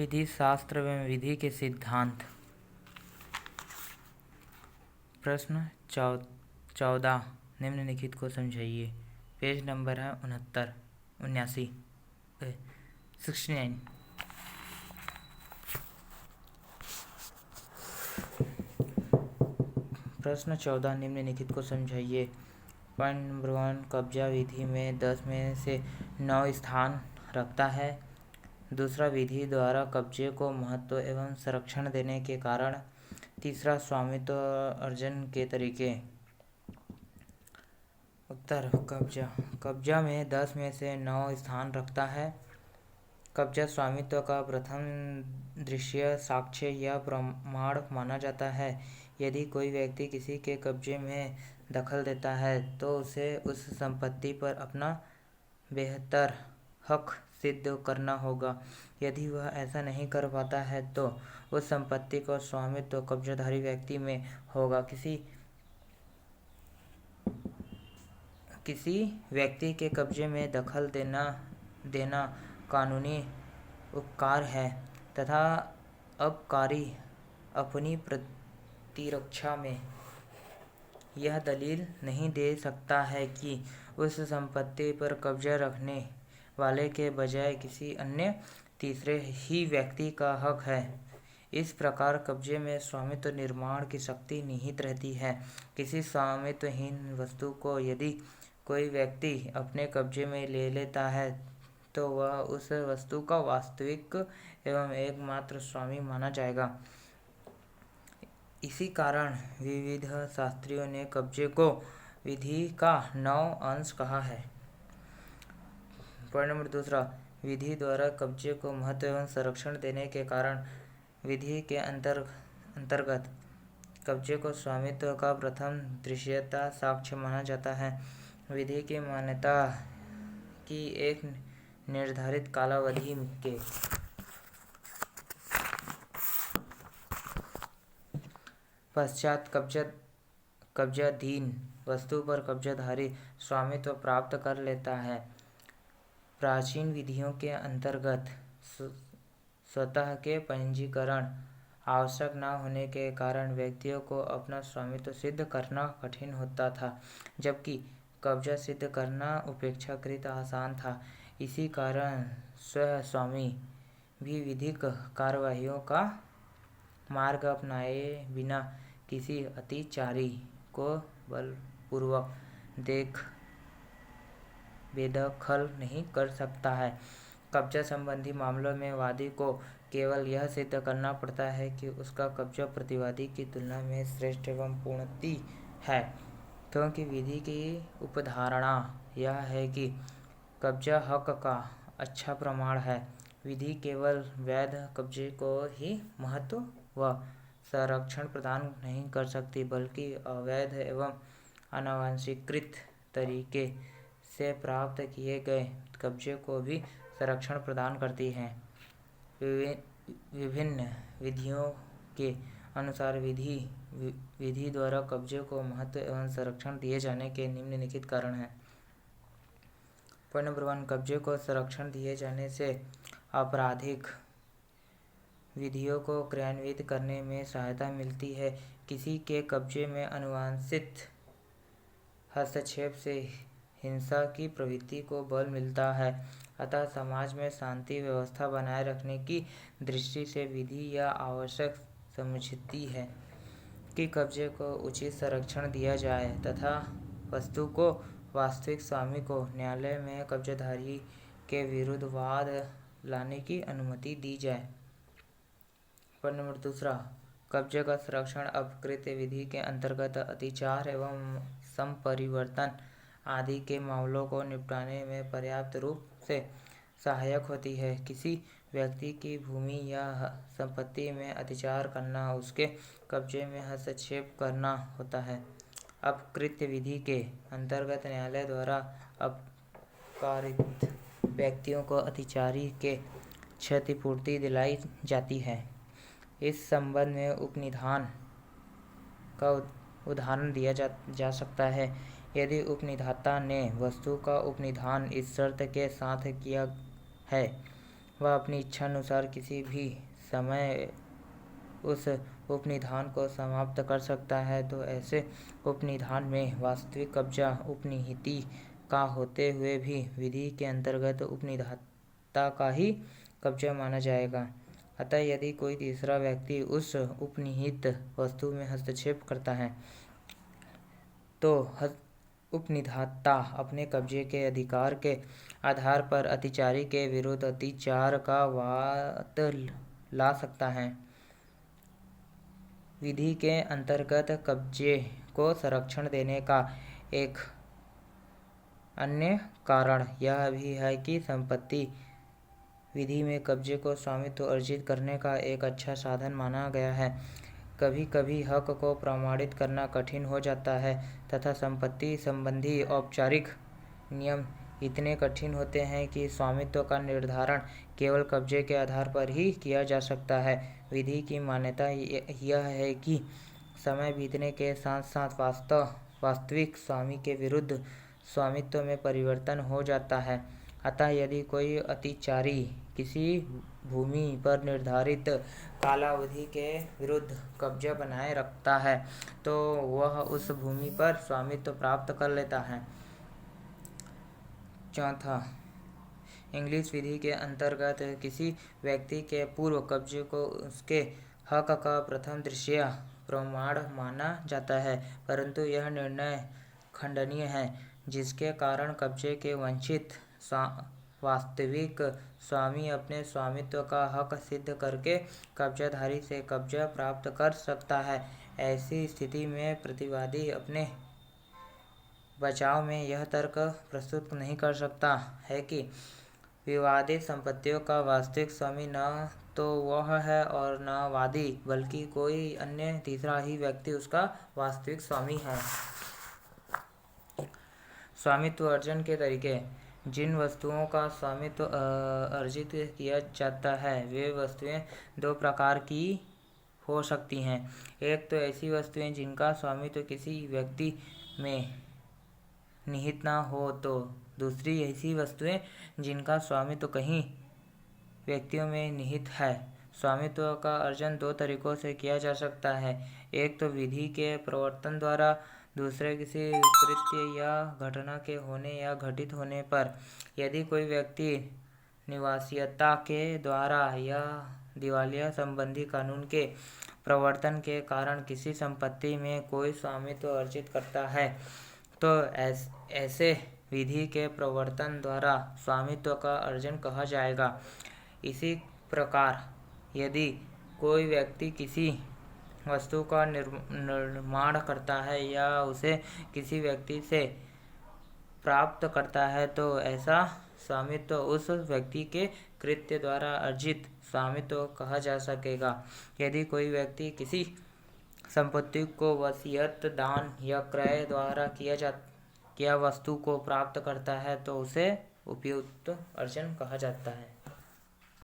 विधि शास्त्र एवं विधि के सिद्धांत। प्रश्न 14 निम्नलिखित को समझाइए। पेज नंबर है 69। प्रश्न 14 निम्नलिखित को समझाइए। पॉइंट नंबर 1, कब्जा विधि में 10 में से 9 स्थान रखता है। दूसरा, विधि द्वारा कब्जे को महत्व एवं संरक्षण देने के कारण। तीसरा, स्वामित्व अर्जन के तरीके। उत्तर, कब्जा में 10 में से 9 स्थान रखता है। कब्जा स्वामित्व का प्रथम दृश्य साक्ष्य या प्रमाण माना जाता है। यदि कोई व्यक्ति किसी के कब्जे में दखल देता है तो उसे उस संपत्ति पर अपना बेहतर हक सिद्ध करना होगा। यदि वह ऐसा नहीं कर पाता है तो उस संपत्ति का स्वामित्व कब्जाधारी व्यक्ति में होगा। किसी व्यक्ति के कब्जे में दखल देना कानूनी उपकार है तथा अपकारी अपनी प्रतिरक्षा में यह दलील नहीं दे सकता है कि उस संपत्ति पर कब्जा रखने वाले के बजाय किसी अन्य तीसरे ही व्यक्ति का हक है। इस प्रकार कब्जे में स्वामित्व निर्माण की शक्ति निहित रहती है। किसी स्वामित्वहीन वस्तु को यदि कोई व्यक्ति अपने कब्जे में ले लेता है तो वह उस वस्तु का वास्तविक एवं एकमात्र स्वामी माना जाएगा। इसी कारण विविध शास्त्रियों ने कब्जे को विधि का 9 अंश कहा है। पॉइंट नंबर 2, विधि द्वारा कब्जे को महत्व एवं संरक्षण देने के कारण। विधि के अंतर्गत कब्जे को स्वामित्व का प्रथम दृश्यता साक्ष्य माना जाता है। विधि की मान्यता की एक निर्धारित कालावधि के पश्चात कब्जाधीन वस्तु पर कब्जाधारी स्वामित्व प्राप्त कर लेता है। प्राचीन विधियों के अंतर्गत स्वतः के पंजीकरण आवश्यक न होने के कारण व्यक्तियों को अपना स्वामित्व सिद्ध करना कठिन होता था, जबकि कब्जा सिद्ध करना अपेक्षाकृत आसान था। इसी कारण स्वस्वामी भी विधिक कार्यवाहियों का मार्ग अपनाए बिना किसी अतिचारी को बलपूर्वक बेदखल नहीं कर सकता है। कब्जा संबंधी मामलों में वादी को केवल यह सिद्ध करना पड़ता है कि उसका कब्जा प्रतिवादी की तुलना में श्रेष्ठ एवं पूर्णतः है, क्योंकि विधि की उपधारणा यह है कि कब्जा हक का अच्छा प्रमाण है। विधि केवल वैध कब्जे को ही महत्व व संरक्षण प्रदान नहीं कर सकती, बल्कि अवैध एवं अनावश्यकृत तरीके से प्राप्त किए गए कब्जे को भी संरक्षण प्रदान करती है। विभिन्न विधियों के अनुसार विधि द्वारा कब्जे को महत्व एवं संरक्षण दिए जाने के निम्नलिखित कारण हैं। पॉइंट नंबर 1, कब्जे को संरक्षण दिए जाने से आपराधिक विधियों को क्रियान्वित करने में सहायता मिलती है। किसी के कब्जे में अनुवांछित हस्तक्षेप से हिंसा की प्रवृत्ति को बल मिलता है। अतः समाज में शांति व्यवस्था बनाए रखने की दृष्टि से विधि यह आवश्यक समझती है कि कब्जे को उचित संरक्षण दिया जाए तथा वस्तु को वास्तविक स्वामी को न्यायालय में कब्जाधारी के विरुद्ध वाद लाने की अनुमति दी जाए। पॉइंट नंबर 2, कब्जे का संरक्षण अपकृत विधि के अंतर्गत अतिचार एवं संपरिवर्तन आदि के मामलों को निपटाने में पर्याप्त रूप से सहायक होती है। किसी व्यक्ति की भूमि या संपत्ति में अतिचार करना उसके कब्जे में हस्तक्षेप करना होता है। अपकृत विधि के अंतर्गत न्यायालय द्वारा अपकारित व्यक्तियों को अतिचारी के क्षतिपूर्ति दिलाई जाती है। इस संबंध में उपनिधान का उदाहरण दिया जा सकता है। यदि उपनिधाता ने वस्तु का उपनिधान इस शर्त के साथ किया है वह अपनी इच्छा अनुसार किसी भी समय उस उपनिधान को समाप्त कर सकता है, तो ऐसे उपनिधान में वास्तविक कब्जा उपनिहिति का होते हुए भी विधि के अंतर्गत उपनिधाता का ही कब्जा माना जाएगा। अतः यदि कोई तीसरा व्यक्ति उस उपनिहित वस्तु में हस्तक्षेप करता है, तो उपनिधाता अपने कब्जे के अधिकार के आधार पर अतिचारी के विरुद्ध अतिचार का वाद ला सकता है। विधि के अंतर्गत कब्जे को संरक्षण देने का एक अन्य कारण यह भी है कि संपत्ति विधि में कब्जे को स्वामित्व अर्जित करने का एक अच्छा साधन माना गया है। कभी कभी हक को प्रमाणित करना कठिन हो जाता है तथा संपत्ति संबंधी औपचारिक नियम इतने कठिन होते हैं कि स्वामित्व का निर्धारण केवल कब्जे के आधार पर ही किया जा सकता है। विधि की मान्यता यह है कि समय बीतने के साथ साथ वास्तविक स्वामी के विरुद्ध स्वामित्व में परिवर्तन हो जाता है। अतः यदि कोई अतिचारी किसी भूमि पर निर्धारित कालावधि के विरुद्ध कब्जा बनाए रखता है, तो वह उस भूमि पर स्वामित्व प्राप्त कर लेता है। चौथा, इंग्लिश विधि के अंतर्गत किसी व्यक्ति के पूर्व कब्जे को उसके हक का प्रथम दृश्य प्रमाण माना जाता है, परंतु यह निर्णय खंडनीय है, जिसके कारण कब्जे के वंचित वास्तविक स्वामी अपने स्वामित्व का हक सिद्ध करके कब्जाधारी से कब्जा प्राप्त कर सकता है। ऐसी स्थिति में प्रतिवादी अपने बचाव में यह तर्क प्रस्तुत नहीं कर सकता है कि विवादित संपत्तियों का वास्तविक स्वामी न तो वह है और न वादी, बल्कि कोई अन्य तीसरा ही व्यक्ति उसका वास्तविक स्वामी है। स्वामित्व अर्जन के तरीके। जिन वस्तुओं का स्वामित्व अर्जित किया जाता है वे वस्तुएं दो प्रकार की हो सकती हैं। एक तो ऐसी वस्तुएं जिनका स्वामित्व किसी व्यक्ति में निहित न हो, तो दूसरी ऐसी वस्तुएं जिनका स्वामित्व कई व्यक्तियों में निहित है। स्वामित्व का अर्जन दो तरीकों से किया जा सकता है। एक तो विधि के प्रवर्तन द्वारा, दूसरे किसी कृत्य या घटना के होने या घटित होने पर। यदि कोई व्यक्ति निवासियता के द्वारा या दिवालिया संबंधी कानून के प्रवर्तन के कारण किसी संपत्ति में कोई स्वामित्व अर्जित करता है, तो ऐसे विधि के प्रवर्तन द्वारा स्वामित्व का अर्जन कहा जाएगा। इसी प्रकार यदि कोई व्यक्ति किसी वस्तु का निर्माण करता है या उसे किसी व्यक्ति से प्राप्त करता है, तो ऐसा स्वामित्व उस व्यक्ति के कृत्य द्वारा अर्जित स्वामित्व कहा जा सकेगा। यदि कोई व्यक्ति किसी संपत्ति को वसीयत, दान या क्रय द्वारा किया वस्तु को प्राप्त करता है, तो उसे उपयुक्त अर्जन कहा जाता है।